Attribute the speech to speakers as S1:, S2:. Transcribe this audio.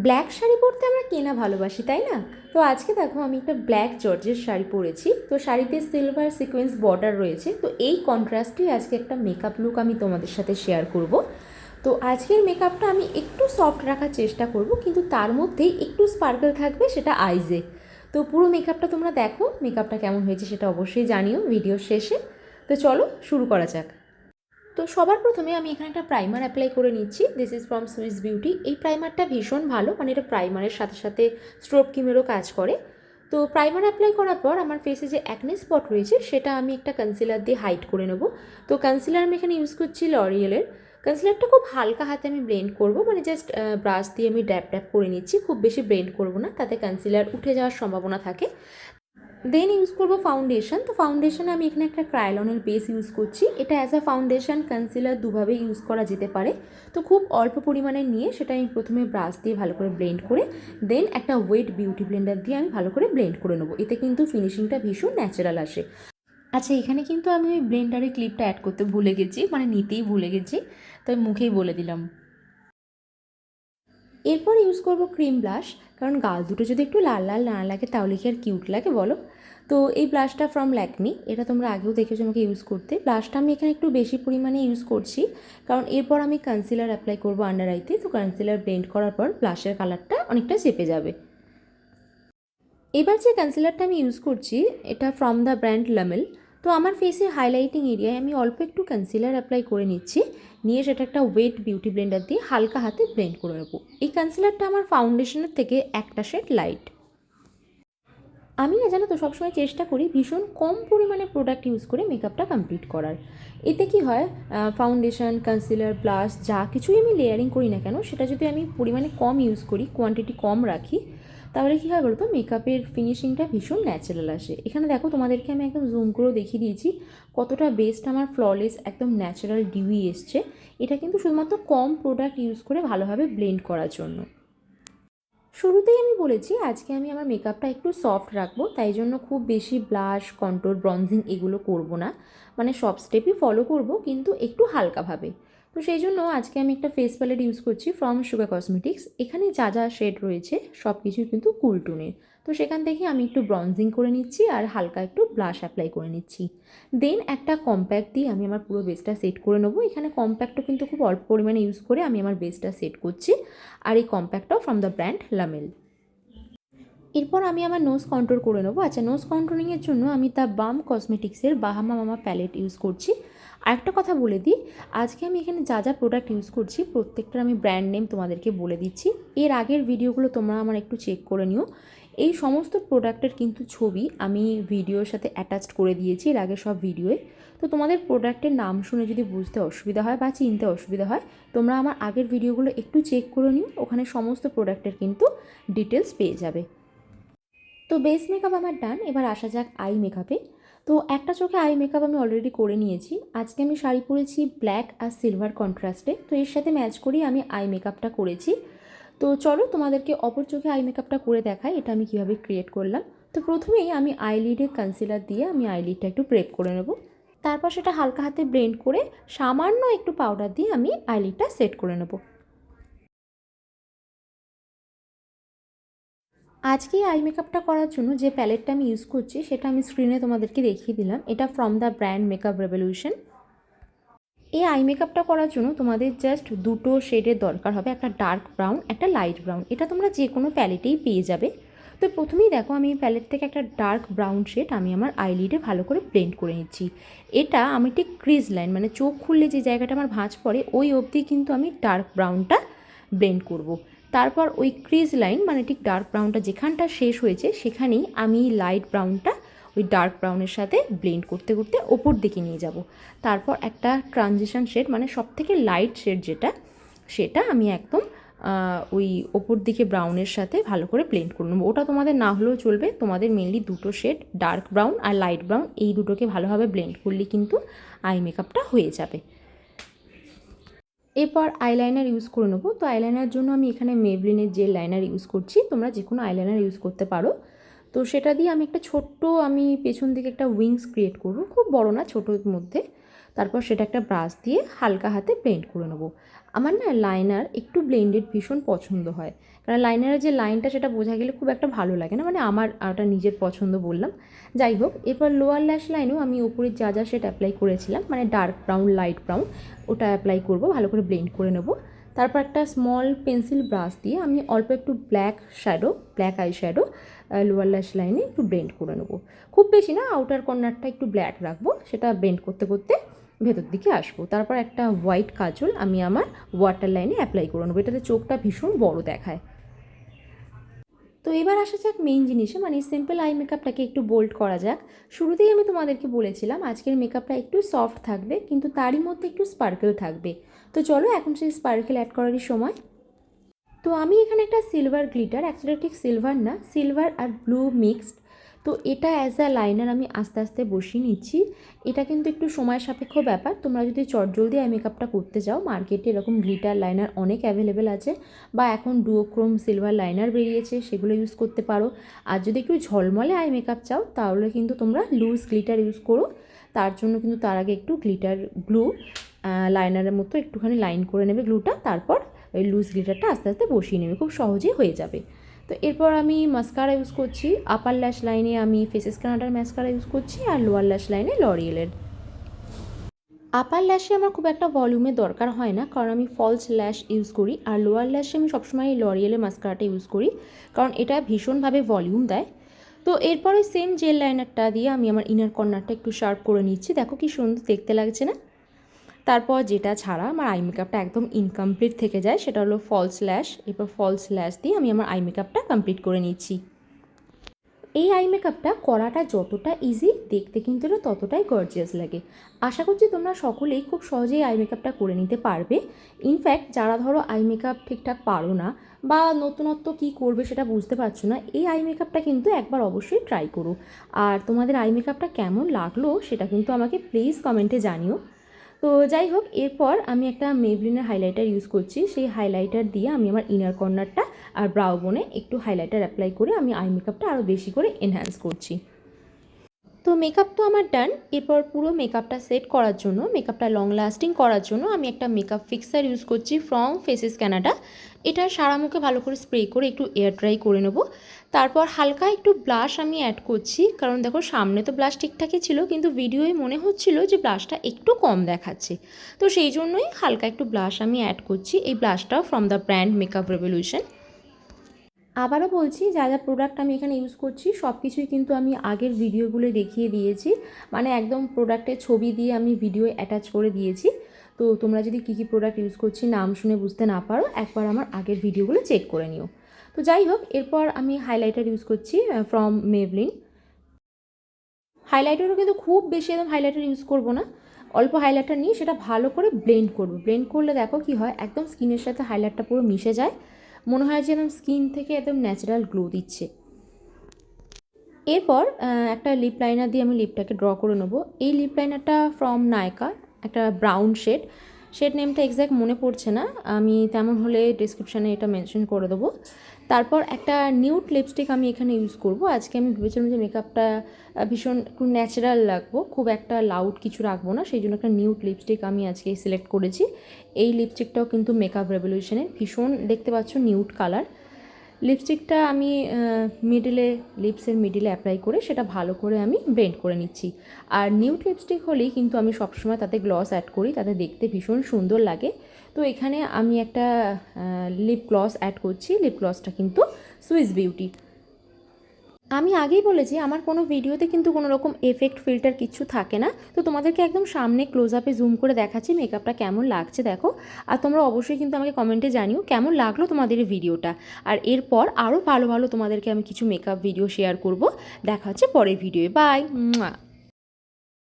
S1: Black sari পরতে আমরা কেনা ভালোবাসি, তাই না? তো আজকে দেখো আমি একটা ব্ল্যাক জর্জের শাড়ি পরেছি। তো শাড়িতে সিলভার সিকোয়েন্স বর্ডার রয়েছে। তো এই কন্ট্রাস্টেই আজকে একটা মেকআপ লুক আমি তোমাদের সাথে শেয়ার করব। তো আজকের মেকআপটা আমি একটু সফট রাখার চেষ্টা করব, কিন্তু তার মধ্যেই একটু স্পার্কেল থাকবে, সেটা আইজে। তো পুরো মেকআপটা তোমরা দেখো, মেকআপটা কেমন হয়েছে সেটা অবশ্যই জানিও ভিডিওর শেষে। তো চলো শুরু করা যাক। তো সবার প্রথমে আমি এখানে একটা প্রাইমার অ্যাপ্লাই করে নিচ্ছি। This is from Swiss beauty. এই প্রাইমারটা ভীষণ ভালো, মানে এটা প্রাইমারের সাথে সাথে স্ট্রোব ক্রিমেরও কাজ করে। তো প্রাইমার অ্যাপ্লাই করার পর আমার ফেসে যে অ্যাকনে স্পট রয়েছে সেটা আমি একটা কনসিলার দিয়ে হাইড করে নেব। তো কনসিলার আমি এখানে ইউজ করছি লরিয়েলের। কনসিলারটা খুব হালকা হাতে আমি ব্লেন্ড করব, মানে জাস্ট ব্রাশ দিয়ে আমি ড্যাপ ড্যাপ করে নিচ্ছি, খুব বেশি ব্লেন্ড করব না, তাতে কনসিলার উঠে যাওয়ার সম্ভাবনা থাকে। দেন ইউজ করবো ফাউন্ডেশন। তো ফাউন্ডেশনে আমি এখানে একটা ক্রায়োলনের বেস ইউজ করছি। এটা অ্যাজ আ ফাউন্ডেশন কনসিলার দুভাবে ইউজ করা যেতে পারে। তো খুব অল্প পরিমাণে নিয়ে সেটা আমি প্রথমে ব্রাশ দিয়ে ভালো করে ব্লেন্ড করে দেন একটা ওয়েট বিউটি ব্লেন্ডার দিয়ে আমি ভালো করে ব্লেন্ড করে নেবো। এতে কিন্তু ফিনিশিংটা ভীষণ ন্যাচারাল আসে। আচ্ছা, এখানে কিন্তু আমি ওই ব্লেন্ডারের ক্লিপটা অ্যাড করতে ভুলে গেছি, মানে নিতেই ভুলে গেছি, তাই মুখেই বলে দিলাম। এরপর ইউজ করব ক্রিম ব্লাশ, কারণ গাল দুটো যদি একটু লাল লাল না লাগে তাহলে কি আর কিউট লাগে বলো? তো এই ব্লাশটা ফ্রম ল্যাকমি, এটা তোমরা আগেও দেখেছো আমাকে ইউজ করতে। ব্লাশটা আমি এখানে একটু বেশি পরিমাণে ইউজ করছি, কারণ এরপর আমি কনসিলার অ্যাপ্লাই করবো আন্ডার আইতে। তো কনসিলার ব্লেন্ড করার পর ব্লাশের কালারটা অনেকটা চেপে যাবে। এবার যে কনসিলারটা আমি ইউজ করছি এটা ফ্রম দ্য ব্র্যান্ড লামেল। তো আমার ফেসের হাইলাইটিং এরিয়ায় আমি অল্প একটু কনসিলার অ্যাপ্লাই করে নিচ্ছি, নিয়ে সেটা একটা ওয়েট বিউটি ব্লেন্ডার দিয়ে হালকা হাতে ব্লেন্ড করে নেবো। এই কনসিলারটা আমার ফাউন্ডেশনের থেকে একটা শেড লাইট। আমি না, জানো তো, সবসময় চেষ্টা করি ভীষণ কম পরিমাণে প্রোডাক্ট ইউজ করে মেকআপটা কমপ্লিট করার। এতে কি হয়, ফাউন্ডেশন, কনসিলার, ব্লাশ যা কিছুই আমি লেয়ারিং করি না কেন সেটা যদি আমি পরিমাণে কম ইউজ করি, কোয়ান্টিটি কম রাখি, তাহলে কী হয় বলতো, মেকআপের ফিনিশিংটা ভীষণ ন্যাচারাল আসে। এখানে দেখো তোমাদেরকে আমি একদম জুম করেও দেখিয়ে দিয়েছি কতটা বেস্ট আমার ফ্ললেস একদম ন্যাচারাল ডিউই এসছে। এটা কিন্তু শুধুমাত্র কম প্রোডাক্ট ইউজ করে ভালোভাবে ব্লেন্ড করার জন্য। শুরুতেই আমি বলেছি আজকে আমি আমার মেকআপটা একটু সফট রাখবো, তাই জন্য খুব বেশি ব্লাশ, কন্ট্রোল, ব্রনজিং এগুলো করব না, মানে সব স্টেপই ফলো করব কিন্তু একটু হালকাভাবে। তো সেই জন্য আজকে আমি একটা ফেস প্যালেট ইউজ করছি ফ্রম সুগার কসমেটিক্স। এখানে যা যা শেড রয়েছে সব কিছুই কিন্তু কুল টোনের। তো সেখান থেকে আমি একটু ব্রনজিং করে নিচ্ছি আর হালকা একটু ব্লাশ অ্যাপ্লাই করে নিচ্ছি। দেন একটা কম্প্যাক্ট দিয়ে আমি আমার পুরো বেসটা সেট করে নেবো। এখানে কম্প্যাক্টও কিন্তু খুব অল্প পরিমাণে ইউজ করে আমি আমার বেসটা সেট করছি, আর এই কম্প্যাক্টটাও ফ্রম দ্য ব্র্যান্ড লামেল। এরপর আমি আমার নোজ কন্ট্রোল করে নেবো। আচ্ছা, নোজ কন্ট্রোলিংয়ের জন্য আমি দ্য বাম কসমেটিক্সের বাহামা মামা প্যালেট ইউজ করছি। আরেকটা কথা বলে দিই, আজকে আমি এখানে যা যা প্রোডাক্ট ইউজ করছি প্রত্যেকটার আমি ব্র্যান্ড নেম তোমাদেরকে বলে দিচ্ছি। এর আগের ভিডিওগুলো তোমরা আমার একটু চেক করে নিও। এই সমস্ত প্রোডাক্টের কিন্তু ছবি আমি ভিডিওর সাথে অ্যাটাচড করে দিয়েছি এর আগে সব ভিডিওয়ে। তো তোমাদের প্রোডাক্টের নাম শুনে যদি বুঝতে অসুবিধা হয় বা চিনতে অসুবিধা হয়, তোমরা আমার আগের ভিডিওগুলো একটু চেক করে নিও, ওখানে সমস্ত প্রোডাক্টের কিন্তু ডিটেলস পেয়ে যাবে। তো বেস মেকআপ আমার ডান। এবার আসা যাক আই মেকআপে। তো একটা চোখে আই মেকআপ আমি অলরেডি করে নিয়েছি। আজকে আমি শাড়ি পরেছি ব্ল্যাক আর সিলভার কন্ট্রাস্টে, তো এর সাথে ম্যাচ করেই আমি আই মেকআপটা করেছি। তো চলো তোমাদেরকে অপর চোখে আই মেকআপটা করে দেখাই এটা আমি কীভাবে ক্রিয়েট করলাম। তো প্রথমেই আমি আইলিডে কনসিলার দিয়ে আমি আইলিডটা একটু প্রেপ করে নেব। তারপর সেটা হালকা হাতে ব্লেন্ড করে সামান্য একটু পাউডার দিয়ে আমি আইলিডটা সেট করে নেব। আজকে আই মেকআপটা করার জন্য যে প্যালেটটা আমি ইউজ করছি সেটা আমি স্ক্রিনে তোমাদেরকে দেখিয়ে দিলাম। এটা from the brand makeup revolution. এই আই মেকআপটা করার জন্য তোমাদের জাস্ট দুটো শেডের দরকার হবে, একটা ডার্ক ব্রাউন, একটা লাইট ব্রাউন। এটা তোমরা যে কোনো প্যালেটেই পেয়ে যাবে। তো প্রথমেই দেখো আমি প্যালেট থেকে একটা ডার্ক ব্রাউন শেড আমি আমার আইলিডে ভালো করে ব্লেন্ড করে নিচ্ছি। এটা আমি ঠিক ক্রিজ লাইন, মানে চোখ খুললে যে জায়গাটা আমার ভাঁজ পড়ে ওই অবধি কিন্তু আমি ডার্ক ব্রাউনটা ব্লেন্ড করব। তারপর ওই ক্রিজ লাইন, মানে ঠিক ডার্ক ব্রাউনটা যেখানটা শেষ হয়েছে সেখানেই আমি লাইট ব্রাউনটা ওই ডার্ক ব্রাউনের সাথে ব্লেন্ড করতে করতে ওপর দিকে নিয়ে যাব। তারপর একটা ট্রানজিশন শেড, মানে সবথেকে লাইট শেড যেটা, সেটা আমি একদম ওই ওপর দিকে ব্রাউনের সাথে ভালো করে ব্লেন্ড করে নেবো। ওটা তোমাদের না হলেও চলবে, তোমাদের মেনলি দুটো শেড ডার্ক ব্রাউন আর লাইট ব্রাউন এই দুটোকে ভালোভাবে ব্লেন্ড করলে কিন্তু আই মেকআপটা হয়ে যাবে। এরপর আইলাইনার ইউজ করে নেবো। তো আইলাইনার জন্য আমি এখানে মেবলিনের জেল লাইনার ইউজ করছি, তোমরা যে কোনো আইলাইনার ইউজ করতে পারো। তো সেটা দিয়ে আমি একটা ছোট্ট, আমি পেছন দিকে একটা উইংস ক্রিয়েট করবো, খুব বড় না, ছোটোর মধ্যে। তারপর সেটা একটা ব্রাশ দিয়ে হালকা হাতে পেন্ট করে নেবো। আমার না লাইনার একটু ব্লেন্ডেড ভীষণ পছন্দ হয়, কারণ লাইনারের যে লাইনটা সেটা বোঝা গেলে খুব একটা ভালো লাগে না, মানে আমার ওটা নিজের পছন্দ বললাম। যাই হোক, এরপর লোয়ার ল্যাশ লাইনেও আমি উপরে যা যা শেড অ্যাপ্লাই করেছিলাম, মানে ডার্ক ব্রাউন, লাইট ব্রাউন, ওটা অ্যাপ্লাই করব, ভালো করে ব্লেন্ড করে নেব। তারপর একটা স্মল পেন্সিল ব্রাশ দিয়ে আমি অল্প একটু ব্ল্যাক আই শ্যাডো লোয়ার ল্যাশ লাইনে একটু ব্লেন্ড করে নেব। খুব বেশি না, আউটার কর্নারটা একটু ব্ল্যাক রাখবো, সেটা ব্লেন্ড করতে করতে ভেতর দিকে আসবো। তারপর একটা হোয়াইট কাজল আমি আমার ওয়াটার লাইনে অ্যাপ্লাই করে নেবো, এটাতে চোখটা ভীষণ বড় দেখায়। তো এবার আসা যাক মেইন জিনিসে, মানে সিম্পল আই মেকআপটাকে একটু বোল্ড করা যাক। শুরুতেই আমি তোমাদেরকে বলেছিলাম আজকের মেকআপটা একটু সফট থাকবে, কিন্তু তারই মধ্যে একটু স্পার্কেল থাকবে। তো চলো এখন সেই স্পার্কেল অ্যাড করারই সময়। তো আমি এখানে একটা সিলভার গ্লিটার, অ্যাকচুয়ালি ঠিক সিলভার না, সিলভার আর ব্লু মিক্সড, তো এটা অ্যাজ আ লাইনার আমি আস্তে আস্তে বসিয়ে নিচ্ছি। এটা কিন্তু একটু সময় সাপেক্ষ ব্যাপার, তোমরা যদি চটজলদি আই মেকআপটা করতে যাও, মার্কেটে এরকম গ্লিটার লাইনার অনেক অ্যাভেলেবেল আছে, বা এখন ডুওক্রোম সিলভার লাইনার বেরিয়েছে, সেগুলো ইউজ করতে পারো। আর যদি একটু ঝলমলে আই মেকআপ চাও তাহলে কিন্তু তোমরা লুজ গ্লিটার ইউজ করো। তার জন্য কিন্তু তার আগে একটু গ্লিটার গ্লু লাইনারের মতো একটুখানি লাইন করে নেবে গ্লুটা, তারপর ওই লুজ গ্লিটারটা আস্তে আস্তে বসিয়ে নেবে, খুব সহজেই হয়ে যাবে। তো এরপর আমি মাস্কারা ইউজ করছি। আপার ল্যাশ লাইনে আমি ফেসেস কানাডার মাস্কারা ইউজ করছি, আর লোয়ার ল্যাশ লাইনে লরিয়েলের। আপার ল্যাশে আমার খুব একটা ভলিউমের দরকার হয় না, কারণ আমি ফলস ল্যাশ ইউজ করি, আর লোয়ার ল্যাশে আমি সবসময় লরিয়েলের মাস্কারাটা ইউজ করি, কারণ এটা ভীষণভাবে ভলিউম দেয়। তো এরপরে সেম জেল লাইনারটা দিয়ে আমি আমার ইনার কর্নারটা একটু শার্প করে নিচ্ছি, দেখো কি সুন্দর দেখতে লাগছে না। তারপর যেটা ছাড়া আমার আই মেকআপটা একদম ইনকমপ্লিট থেকে যায় সেটা হলো ফলস ল্যাশ। এরপর ফলস ল্যাশ দিয়ে আমি আমার আই মেকআপটা কমপ্লিট করে নিচ্ছি। এই আই মেকআপটা করাটা যতটা ইজি, দেখতে কিন্তু এটা ততটাই গর্জিয়াস লাগে। আশা করছি তোমরা সকলেই খুব সহজেই আই মেকআপটা করে নিতে পারবে। ইনফ্যাক্ট যারা ধরো আই মেকআপ ঠিকঠাক পারো না, বা নতুনত্ব কী করবে সেটা বুঝতে পারছো না, এই আই মেকআপটা কিন্তু একবার অবশ্যই ট্রাই করো। আর তোমাদের আই মেকআপটা কেমন লাগলো সেটা কিন্তু আমাকে প্লিজ কমেন্টে জানিও। তো যাই হোক, এরপর আমি একটা মেবলিনের হাইলাইটার ইউজ করছি, সেই হাইলাইটার দিয়ে আমি আমার ইনার কর্নারটা আর ব্রাউ বোনে একটু হাইলাইটার অ্যাপ্লাই করে আমি আই মেকআপটা আরও বেশি করে এনহ্যান্স করছি। তো মেকআপ তো আমার ডান। এরপর পুরো মেকআপটা সেট করার জন্য, মেকআপটা লং লাস্টিং করার জন্য আমি একটা মেকআপ ফিক্সার ইউজ করছি ফ্রম ফেসেস কানাডা। এটা সারা মুখে ভালো করে স্প্রে করে একটু এয়ার ড্রাই করে নেব। তারপর হালকা একটু ব্লাশ আমি অ্যাড করছি, কারণ দেখো সামনে তো ব্লাশ ঠিকঠাকই ছিল, কিন্তু ভিডিওয়ে মনে হচ্ছিল যে ব্লাশটা একটু কম দেখাচ্ছে, তো সেই জন্যই হালকা একটু ব্লাশ আমি অ্যাড করছি। এই ব্লাশটা from the brand makeup revolution. আবারও বলছি, যা যা প্রোডাক্ট আমি এখানে ইউজ করছি সব কিছুই কিন্তু আমি আগের ভিডিওগুলো দেখিয়ে দিয়েছি, মানে একদম প্রোডাক্টের ছবি দিয়ে আমি ভিডিও অ্যাটাচ করে দিয়েছি। তো তোমরা যদি কী কী প্রোডাক্ট ইউজ করছি নাম শুনে বুঝতে না পারো, একবার আমার আগের ভিডিওগুলো চেক করে নিও। তো যাই হোক, এরপর আমি হাইলাইটার ইউজ করছি ফ্রম মেবলিন। হাইলাইটারও কিন্তু খুব বেশি একদম হাইলাইটার ইউজ করব না, অল্প হাইলাইটার নিয়ে সেটা ভালো করে ব্লেন্ড করব। ব্লেন্ড করলে দেখো কি হয়, একদম স্কিনের সাথে হাইলাইটটা পুরো মিশে যায়, মনে হয় যে একদম স্কিন থেকে একদম ন্যাচারাল গ্লো দিচ্ছে। এরপর একটা লিপ লাইনার দিয়ে আমি লিপটাকে ড্র করে নেবো। এই লিপ লাইনারটা ফ্রম নায়কা, একটা ব্রাউন শেড নেমটা এক্স্যাক্ট মনে পড়ছে না, আমি তেমন হলে ডিসক্রিপশানে এটা মেনশন করে দেবো। তারপর একটা নিউড লিপস্টিক আমি এখানে ইউজ করব। আজকে আমি ভেবেছিলাম যে মেকআপটা ভীষণ একটু ন্যাচারাল রাখবো, খুব একটা লাউড কিছু রাখবো না, সেই জন্য একটা নিউড লিপস্টিক আমি আজকে সিলেক্ট করেছি। এই লিপস্টিকটাও কিন্তু মেকআপ রেভলিউশনের, ভীষণ দেখতে পাচ্ছ নিউড কালার। লিপস্টিকটা আমি লিপসের মিডিলে অ্যাপ্লাই করে সেটা ভালো করে আমি ব্লেন্ড করে নিচ্ছি। আর নিউড লিপস্টিক হলেই কিন্তু আমি সবসময় তাতে গ্লস অ্যাড করি, তাতে দেখতে ভীষণ সুন্দর লাগে। তো এখানে আমি একটা লিপ গ্লস অ্যাড করছি, লিপ গ্লসটা কিন্তু সুইস বিউটি। আমি আগেই বলেছি আমার কোনো ভিডিওতে কিন্তু কোনো রকম এফেক্ট ফিল্টার কিছু থাকে না, তো তোমাদেরকে একদম সামনে ক্লোজ আপে জুম করে দেখাচ্ছি মেকআপটা কেমন লাগছে দেখো। আর তোমরা অবশ্যই কিন্তু আমাকে কমেন্টে জানিও কেমন লাগলো তোমাদের এই ভিডিওটা। আর এরপর আরও ভালো ভালো তোমাদেরকে আমি কিছু মেকআপ ভিডিও শেয়ার করব। দেখা হচ্ছে পরের ভিডিওয়ে, বাই।